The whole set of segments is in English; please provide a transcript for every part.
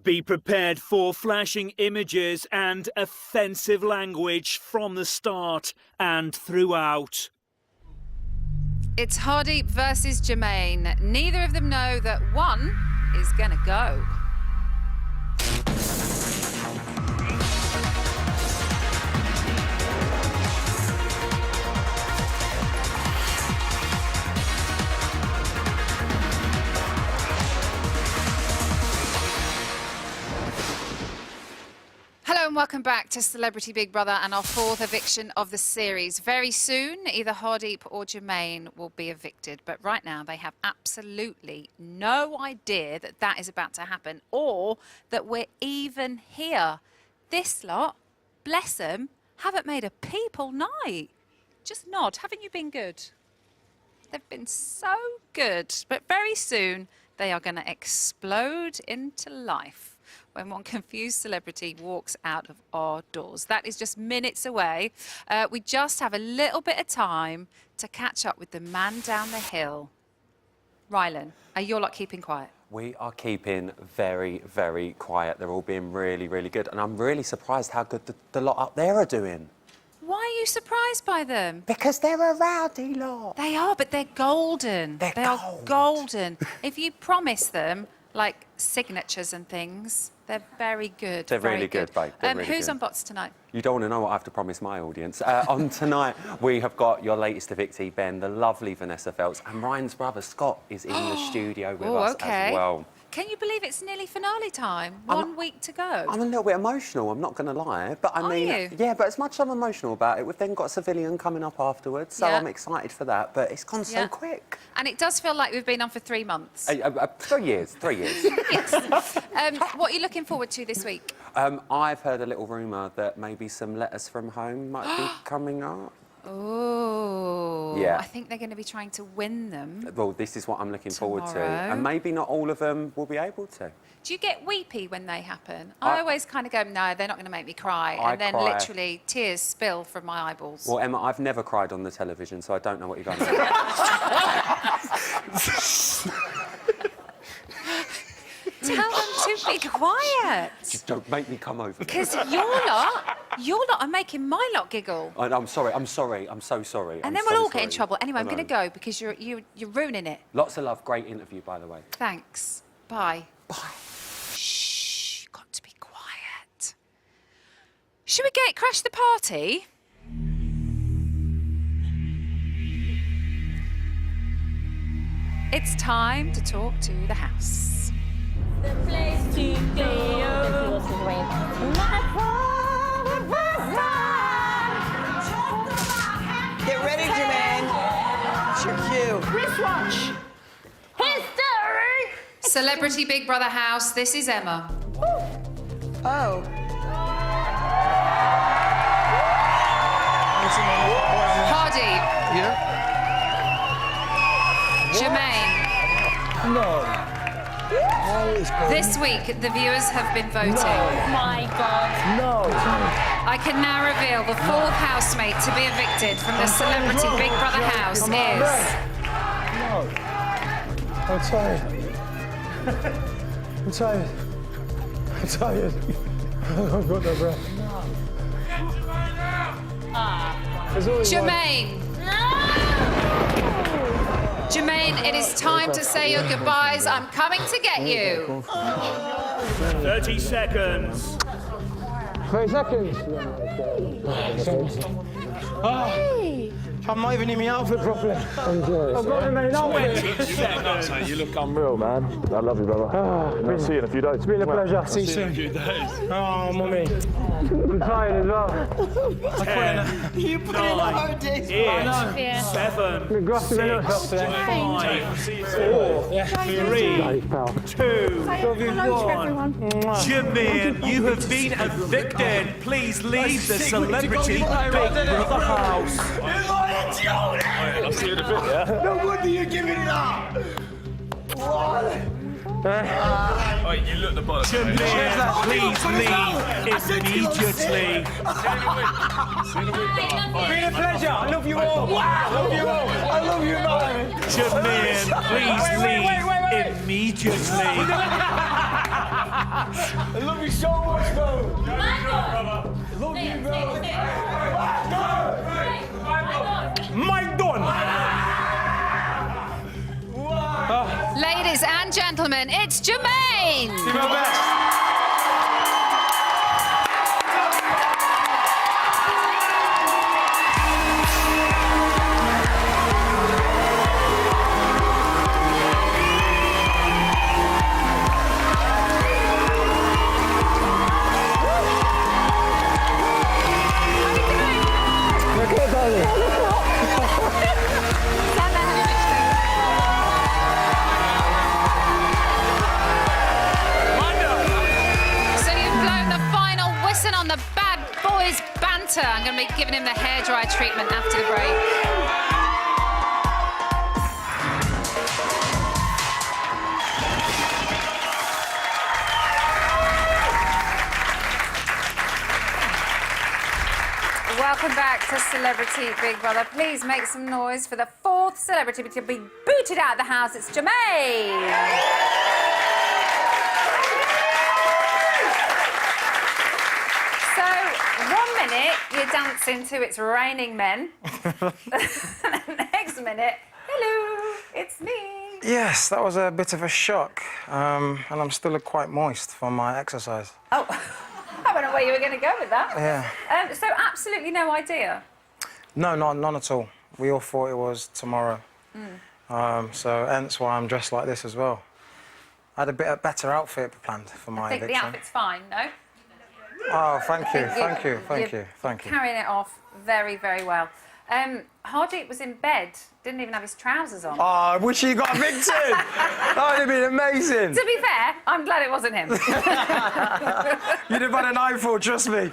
Be prepared for flashing images and offensive language from the start and throughout. It's Hardeep versus Jermaine. Neither of them know that one is gonna go. Hello and welcome back to Celebrity Big Brother and our fourth eviction of the series. Very soon, either Hardeep or Jermaine will be evicted. But right now, they have absolutely no idea that that is about to happen or that we're even here. This lot, bless them, haven't made a peep all night. Just nod. Haven't you been good? They've been so good. But very soon, they are going to explode into life when one confused celebrity walks out of our doors. That is just minutes away. We just have a little bit of time to catch up with the man down the hill. Rylan, are you lot keeping quiet? We are keeping very, very quiet. They're all being really, really good. And I'm really surprised how good the lot up there are doing. Why are you surprised by them? Because they're a rowdy lot. They are, but they're golden. They are golden. If you promise them, like, signatures and things, they're very good. They're really good, babe. They're really who's good. on bots tonight? You don't want to know what I have to promise my audience. On tonight, we have got your latest evictee, Ben, the lovely Vanessa Feltz, and Ryan's brother, Scott, is in the studio with us as well. Can you believe it's nearly finale time? One week to go. I'm a little bit emotional, I'm not going to lie. But I mean, you? Yeah, but as much as I'm emotional about it, we've then got Civilian coming up afterwards, so I'm excited for that. But it's gone so quick. And it does feel like we've been on for 3 months. 3 years, 3 years. Yes. What are you looking forward to this week? I've heard a little rumour that maybe some letters from home might be coming up. Oh, yeah. I think they're going to be trying to win them. Well, this is what I'm looking forward to. Tomorrow. And maybe not all of them will be able to. Do you get weepy when they happen? I always kind of go, no, they're not going to make me cry. And then cry. Literally tears spill from my eyeballs. Well, Emma, I've never cried on the television, so I don't know what you're going to do. Tell them to be quiet. Just don't make me come over. Because your lot are making my lot giggle. I'm sorry, I'm so sorry. And then we'll all get in trouble. Anyway, I'm going to go because you're ruining it. Lots of love, great interview, by the way. Thanks. Bye. Bye. Shh, got to be quiet. Should we crash the party? It's time to talk to the house. The place to go. Get ready, Jermaine. It's your cue. Wristwatch. History. Celebrity Big Brother house, this is Emma. Oh. Hardeep. Yeah? Jermaine. No. This week, the viewers have been voting. Oh my God. No. I can now reveal the fourth housemate to be evicted from the Celebrity Big Brother house is... No. I'm tired. I'm tired. I'm tired. I've got no breath. There's always Jermaine. Jermaine, it is time to say your goodbyes. I'm coming to get you. 30 seconds. 30 seconds. I'm not even in my outfit properly. I've got him in outfit. You look unreal, man. I love you, brother. We'll see you in a few days. It's been a pleasure. See you soon. Oh, mummy. I'm tired as well. You put in a hard day. 7, 6, 5, 4, 3, 2, 1. Jermaine, you have been evicted. Please leave the Celebrity Big Brother house. I'll see you in a bit, yeah? No wonder you're giving it up. What? Oh, you look the bollocks. Jermaine, please leave immediately. Been a pleasure. I love you all. Wow. I love you all. I love you, man. Jermaine, please leave immediately. I love you so much, bro. My God. I love you, bro. Mike Dunn! Ladies and gentlemen, it's Jermaine. Do my best. On the bad boys banter. I'm going to be giving him the hairdryer treatment after the break. Welcome back to Celebrity Big Brother. Please make some noise for the fourth celebrity to be booted out of the house. It's Jermaine. So, 1 minute you're dancing to It's Raining Men. Next minute, hello, it's me. Yes, that was a bit of a shock. And I'm still quite moist from my exercise. Oh, I don't know where you were going to go with that. Yeah. So absolutely no idea? No, none at all. We all thought it was tomorrow. So hence why I'm dressed like this as well. I had a better outfit planned for my I think eviction. the outfit's fine, no? Oh, thank you, You're thank you. Carrying it off very, very well. Hardeep was in bed, didn't even have his trousers on. Oh, I wish he got evicted. That would have been amazing. To be fair, I'm glad it wasn't him. You'd have had an eyeful, trust me.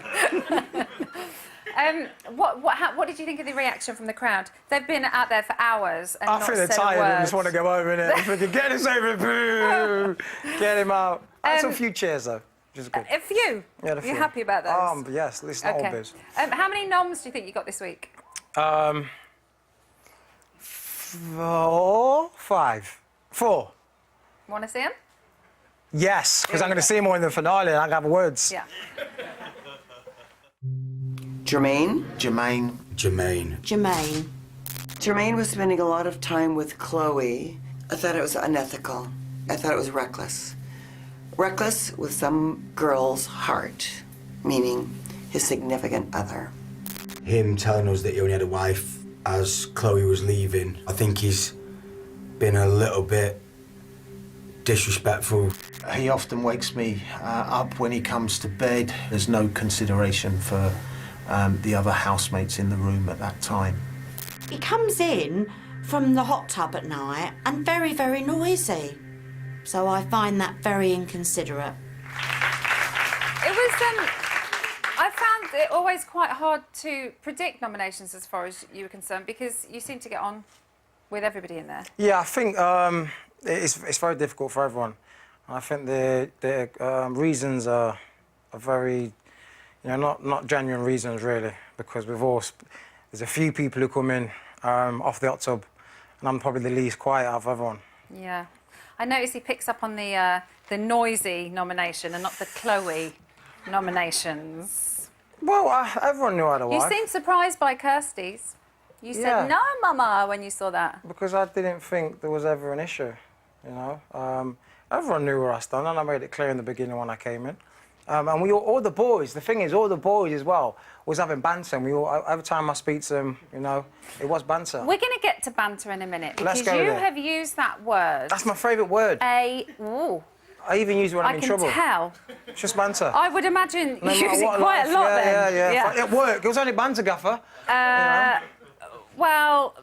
What did you think of the reaction from the crowd? They've been out there for hours and I not think they're said a tired word. and just want to go home, innit? They're thinking, get us over, boo! Get him out. I had some few cheers, though, which is good. A few? Yeah, a You're few. happy about those? Yes, at least not all biz. How many noms do you think you got this week? 4, 5. 4. Want to see them? Yes, because I'm going to see more in the finale and I can have words. Yeah. Jermaine? Jermaine. Jermaine. Jermaine. Jermaine was spending a lot of time with Chloe. I thought it was unethical. I thought it was reckless. Reckless with some girl's heart, meaning his significant other. Him telling us that he only had a wife as Chloe was leaving. I think he's been a little bit disrespectful. He often wakes me up when he comes to bed. There's no consideration for the other housemates in the room at that time. He comes in from the hot tub at night and very, very noisy. So I find that very inconsiderate. It was, I found it always quite hard to predict nominations as far as you were concerned because you seem to get on with everybody in there. Yeah, I think it's very difficult for everyone. I think the reasons are very, not genuine reasons really, because there's a few people who come in off the hot tub, and I'm probably the least quiet out of everyone. Yeah. I noticed he picks up on the noisy nomination and not the Chloe nominations. Well, everyone knew I had a wife. You seemed surprised by Kirsty's. You said, no, Mama, when you saw that. Because I didn't think there was ever an issue, Everyone knew where I stand, and I made it clear in the beginning when I came in. And all the boys, the thing is, all the boys as well was having banter. And every time I speak to them, it was banter. We're going to get to banter in a minute because Let's go you there. have used that word. That's my favourite word. Ooh. I even use it when I'm in trouble. I can tell. It's just banter. I would imagine No you matter use it what quite life, a lot then. Yeah. At work, it was only banter, Gaffer. Well,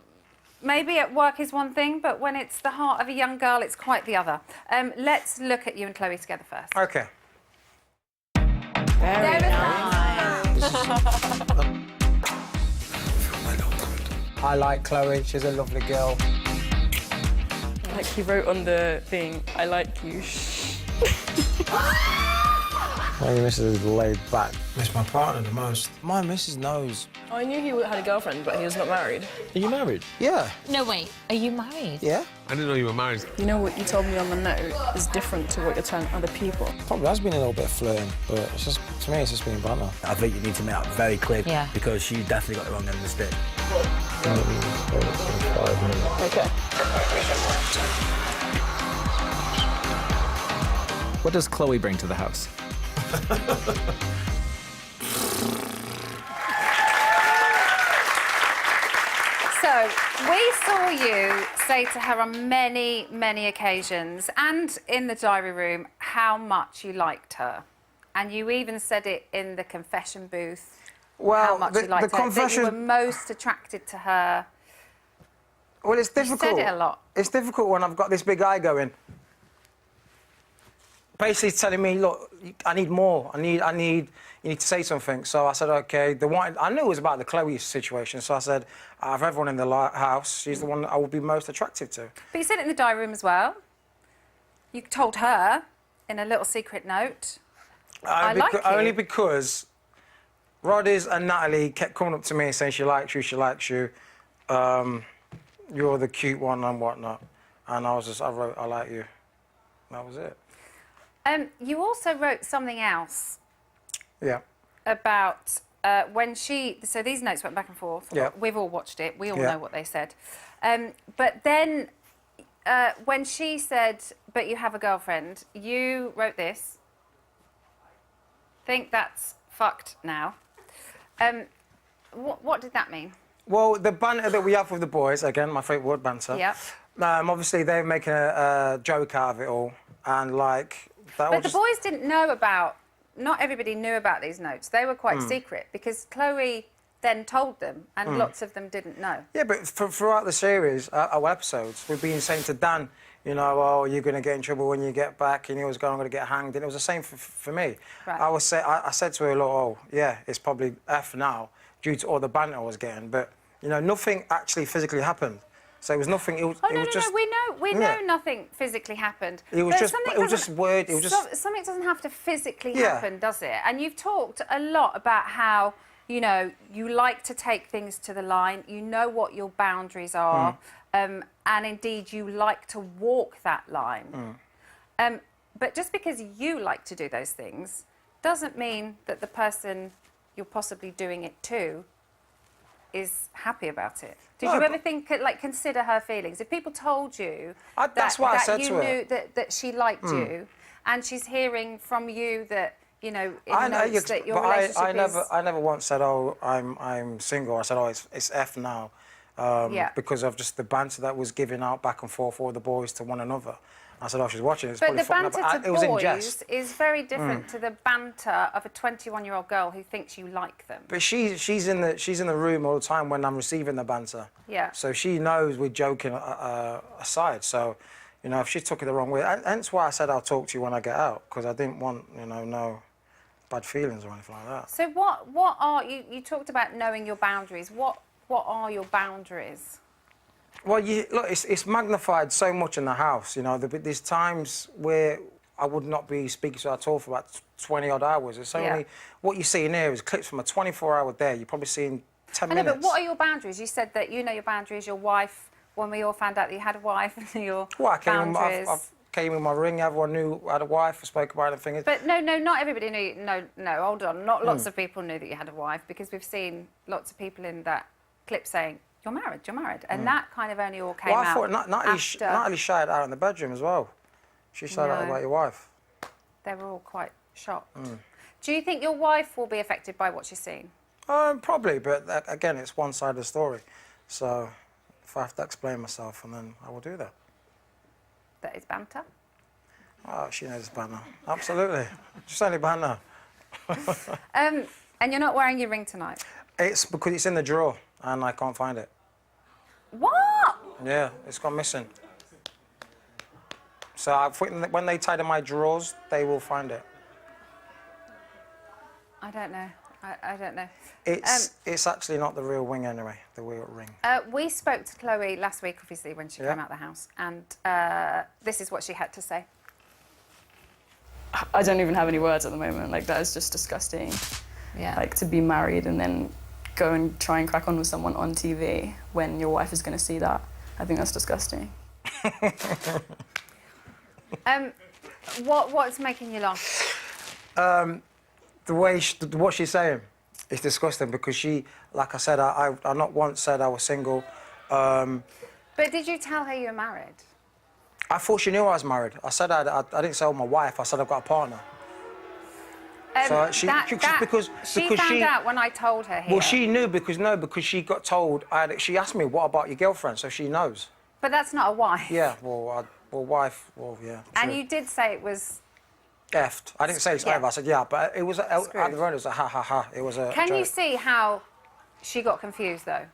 maybe at work is one thing, but when it's the heart of a young girl, it's quite the other. Let's look at you and Chloe together first. Okay. Very nice. I like Chloe. She's a lovely girl. Like he wrote on the thing, I like you. My missus is laid back. Miss my partner the most. My missus knows. I knew he had a girlfriend, but he was not married. Are you married? Yeah. No, wait. Are you married? Yeah. I didn't know you were married. You know what you told me on the note is different to what you're telling other people. Probably has been a little bit flirting, but it's just, to me, it's just been banter. I think you need to make that very clear, Yeah. because she definitely got the wrong end of the stick. 5 minutes. Okay. What does Chloe bring to the house? So, we saw you say to her on many, many occasions, and in the diary room, how much you liked her. And you even said it in the confession booth, how much you liked her, that you were most attracted to her. Well, it's difficult. You said it a lot. It's difficult when I've got this big eye going. Basically telling me, look, I need more. You need to say something. So I said, OK. The one I knew it was about the Chloe situation. So I said, out of everyone in the house, she's the one that I would be most attracted to. But you said it in the diary room as well. You told her in a little secret note. I like you. Only because Roddy's and Natalie kept coming up to me and saying she likes you, she likes you. You're the cute one and whatnot. And I was just, I wrote, I like you. That was it. You also wrote something else. Yeah. About when she... So these notes went back and forth. Yeah. We've all watched it. We all Yeah. know what they said. But then when she said, but you have a girlfriend, you wrote this. Think that's fucked now. What did that mean? Well, the banter that we have with the boys, again, my favourite word, banter. Yeah. Obviously, they're making a joke out of it all. And, like... But the boys didn't know about... Not everybody knew about these notes. They were quite secret because Chloe then told them and lots of them didn't know. Yeah, but throughout the series, our episodes, we've been saying to Dan, you know, oh, you're going to get in trouble when you get back, and he was going, I'm going to get hanged. And it was the same for me. Right. I said to her, look, oh, yeah, it's probably F now due to all the banter I was getting. But, you know, nothing actually physically happened. So it was nothing. It was, Oh, it no, was no, just, no, we know nothing physically happened. It was But just, something it was doesn't- just word. It was just. Something doesn't have to physically Yeah. happen, does it? And you've talked a lot about how, you know, you like to take things to the line. You know what your boundaries are, and indeed you like to walk that line. But just because you like to do those things doesn't mean that the person you're possibly doing it to is happy about it. Did you ever think, like, consider her feelings? If people told you that's what I said you to her. knew that she liked you, and she's hearing from you that, you know, in notes that your but relationship is... I never once said, oh, I'm single. I said, oh, it's F now. Because of just the banter that was given out back and forth for the boys to one another. I said, oh, she's watching. It's But probably the fun. banter But to it was in boys jest. is very different to the banter of a 21-year-old girl who thinks you like them. But she's in the room all the time when I'm receiving the banter. Yeah. So she knows we're joking aside. So, you know, if she took it the wrong way, and hence why I said I'll talk to you when I get out, because I didn't want, you know, no bad feelings or anything like that. So what are you talked about knowing your boundaries? What are your boundaries? Well, look, it's magnified so much in the house, you know. There's times where I would not be speaking to her at all for about 20-odd hours. It's only... What you see in here is clips from a 24-hour day. You're probably seeing 10 minutes. I know, but what are your boundaries? You said that you know your boundaries, your wife, when we all found out that you had a wife, your boundaries. I came in my ring, everyone knew I had a wife, I spoke about it and things. But no, not everybody knew. No, hold on. Not lots of people knew that you had a wife, because we've seen lots of people in that clip saying, you're married. And that kind of only all came out I thought Natalie shied out in the bedroom as well. She shied out about your wife. They were all quite shocked. Do you think your wife will be affected by what she's seen? Probably, but again, it's one side of the story. So if I have to explain myself, and then I will do that. That is banter? Oh, she knows it's banter. Absolutely. Just only banter. And you're not wearing your ring tonight? It's because it's in the drawer, and I can't find it. What? Yeah, it's gone missing. So I think when they tidy my drawers, they will find it. I don't know. I don't know. It's actually not the real ring anyway, the real ring. We spoke to Chloe last week, obviously, when she came out of the house, and this is what she had to say. I don't even have any words at the moment. Like, that is just disgusting. Yeah. Like, to be married and then go and try and crack on with someone on TV when your wife is going to see that. I think that's disgusting. What's making you laugh? What she's saying is disgusting because she, like I said, I not once said I was single. But did you tell her you were married? I thought she knew I was married. I said I didn't tell my wife. I said I've got a partner. So she found out when I told her here. Well, she knew because she got told. She asked me, "What about your girlfriend?" So she knows. But that's not a wife. Yeah, wife. Well, yeah. And true. you did say it was. Effed. I didn't say it's over. I said yeah, but it was at the end. It was a ha ha ha. It was a. Can joke. you see how she got confused though,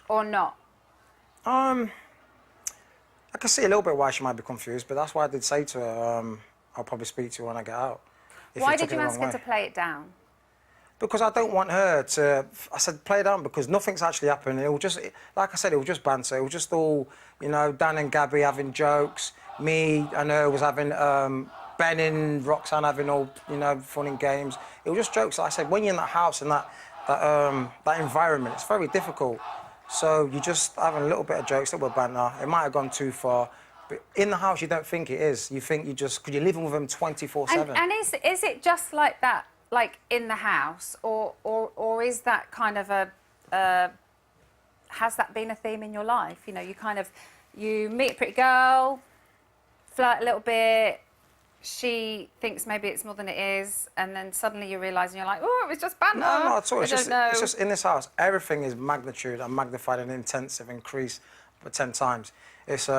or not? I can see a little bit why she might be confused, but that's why I did say to her, I'll probably speak to her when I get out. Why did you ask her to play it down? Because I don't want her to... I said, play it down because nothing's actually happened. It will just... Like I said, it was just banter. It was just all, you know, Dan and Gabby having jokes. Me and her was having... Ben and Roxanne having all, you know, fun and games. It was just jokes. Like I said, when you're in that house and that environment, it's very difficult. So you just having a little bit of jokes, a little bit of banter. It might have gone too far. But in the house, you don't think it is. You think because you're living with them 24/7. And is it just like that, like in the house, or is that kind of has that been a theme in your life? You know, you meet a pretty girl, flirt a little bit, she thinks maybe it's more than it is, and then suddenly you realise and you're like, oh, it was just banter. No, not at all. It's just in this house, everything is magnitude and magnified and intensive, increased for 10 times. It's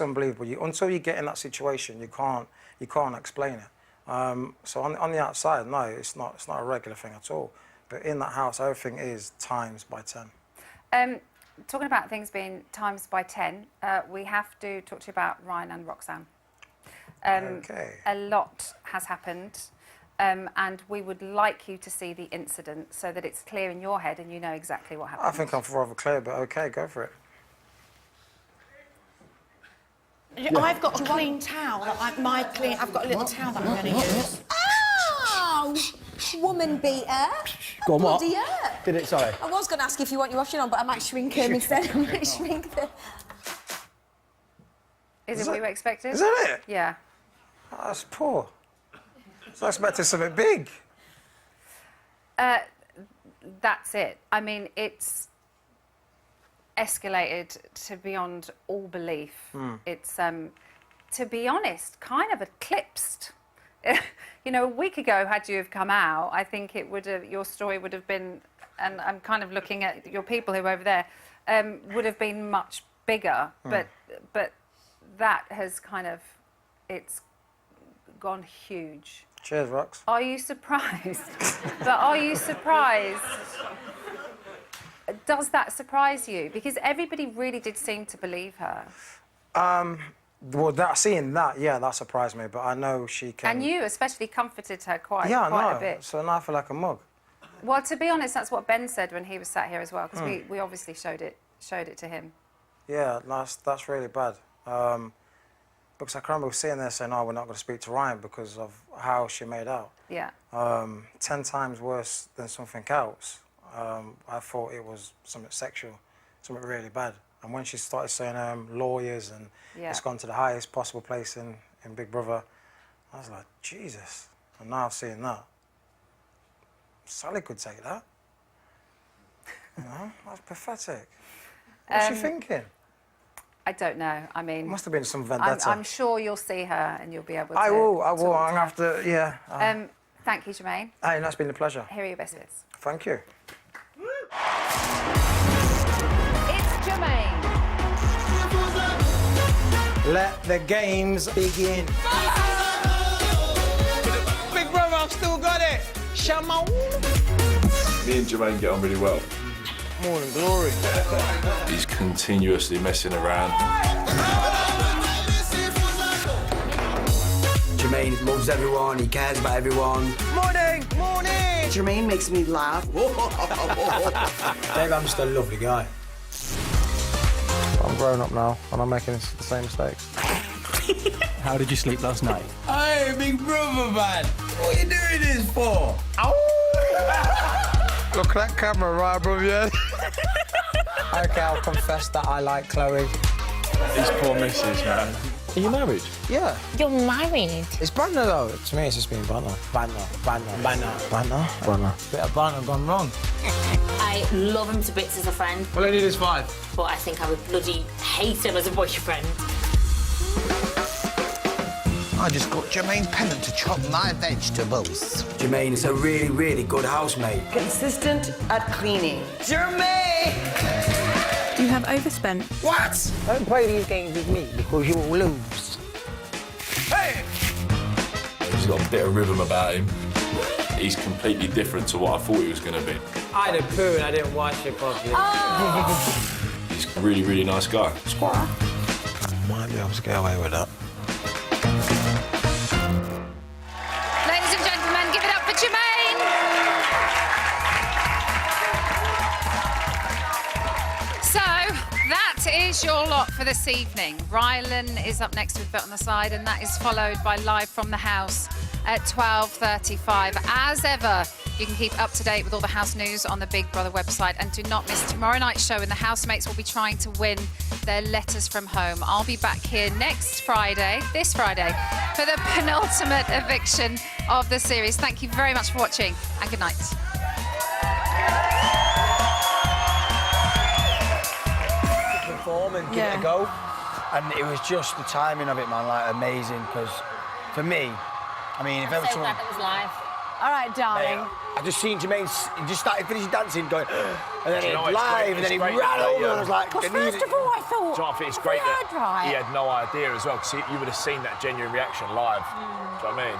unbelievable. Until you get in that situation, you can't explain it. So on the outside, no, it's not a regular thing at all. But in that house, everything is times by 10. Talking about things being times by 10, we have to talk to you about Ryan and Roxanne. Okay. A lot has happened, and we would like you to see the incident so that it's clear in your head and you know exactly what happened. I think I'm rather clear, but okay, go for it. Yeah. I've got a clean towel. I've got a little towel that I'm going to use. Oh! Woman beater. Go on, what? Bloody Did it, sorry? I was going to ask if you want your washing on, but I might shrink them instead. I might shrink them. Is it what you expected? Is that it? Yeah. Oh, that's poor. So I expected something big. That's it. I mean, it's escalated to beyond all belief. It's, to be honest, kind of eclipsed. You know, a week ago, had you have come out, I think it would have, your story would have been, and I'm kind of looking at your people who are over there, would have been much bigger. But that has kind of, it's gone huge. Cheers, Rox. Are you surprised? But are you surprised? Does that surprise you? Because everybody really did seem to believe her. Well, seeing that, yeah, that surprised me. But I know she can. And you especially comforted her quite a bit. So now I feel like a mug. Well, to be honest, that's what Ben said when he was sat here as well, because we obviously showed it to him. Yeah, that's really bad. Because I can remember sitting there saying, "Oh, we're not going to speak to Ryan because of how she made out." Yeah. 10 times worse than something else. I thought it was something sexual, something really bad. And when she started saying lawyers and it's gone to the highest possible place in Big Brother, I was like, Jesus. And now seeing that, Sally could take that. You know, that's pathetic. What's she thinking? I don't know. I mean, Must have been some vendetta. I'm sure you'll see her and you'll be able to. I will. I'm going to have to, yeah. Thank you, Jermaine. Hey, that's been a pleasure. Here are your best bits. Thank you. It's Jermaine. Let the games begin. Big brother, I've still got it. Shamon. Me and Jermaine get on really well. Morning glory. He's continuously messing around. Jermaine loves everyone, he cares about everyone. Morning, morning. Jermaine makes me laugh. Dave, I'm just a lovely guy. I'm grown up now, and I'm making the same mistakes. How did you sleep last night? Hey, big brother, man. What are you doing this for? Ow! Look at that camera, right, bro, yeah? OK, I'll confess that I like Chloe. These poor misses, man. Are you married? Yeah. You're married? It's banter, though. To me, it's just been banter. Banter. Bit of banter gone wrong. I love him to bits as a friend. Well, I need is 5. But I think I would bloody hate him as a boyfriend. I just got Jermaine's pennant to chop my vegetables. Jermaine is a really, really good housemate. Consistent at cleaning. Jermaine! You have overspent. What? Don't play these games with me because you will lose. Hey! He's got a bit of rhythm about him. He's completely different to what I thought he was going to be. I had a poo and I didn't watch it properly. He's a really, really nice guy. Squatter. Might be able to get away with that. Ladies and gentlemen, give it up for Jermaine. So, that is your lot for this evening. Rylan is up next with Bet on the Side, and that is followed by Live from the House at 12:35. As ever, you can keep up to date with all the house news on the Big Brother website, and do not miss tomorrow night's show, and the housemates will be trying to win their letters from home. I'll be back here this Friday, for the penultimate eviction of the series. Thank you very much for watching, and good night. Perform and give it a go. And it was just the timing of it, man, like amazing. Because for me, I mean, if ever someone. That was live. All right, darling. I just seen Jermaine, he just started finishing dancing, going, and then you know, it it's live, great- and then he it's great ran that they, over, and I was like, Because first of all, I thought, Do you know what I think? It's great that heard right. he had no idea as well, because you would have seen that genuine reaction live. Do you know what I mean?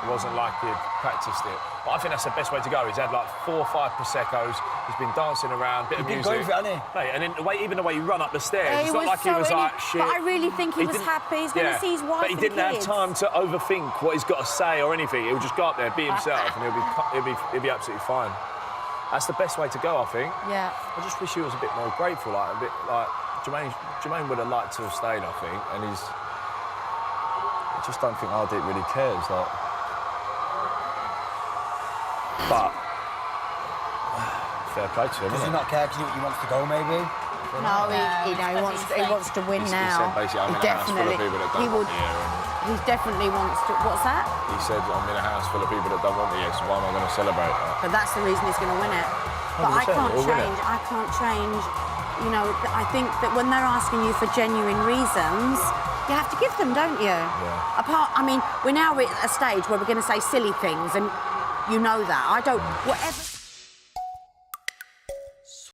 It wasn't like he'd practiced it. But I think that's the best way to go. He's had like 4 or 5 Prosecco's. He's been dancing around, bit of He's been music. going for it, hasn't he? Mate, and then even the way he run up the stairs, Yeah, it's he not was like he was so like, shit. But I really think he was didn't- happy. He's going to see his wife But he and didn't have kids. time to overthink what he's got to say or anything. He'll just go up there, be himself, and he'll be absolutely fine. That's the best way to go, I think. Yeah. I just wish he was a bit more grateful, like a bit like Jermaine would have liked to have stayed, I think, and I just don't think Ardit really cares, like. But fair play to him. Does he not care because he wants to go, maybe? No, he wants to win He now. said basically, I'm in a house full of people that don't want me here. He definitely wants to. What's that? He said, I'm in a house full of people that don't want me here, so why am I going to celebrate that? But that's the reason he's going to win it. But I 100%, can't he'll win it. change. I can't change. You know, I think that when they're asking you for genuine reasons, you have to give them, don't you? Yeah. I mean, we're now at a stage where we're going to say silly things, and you know that. Whatever.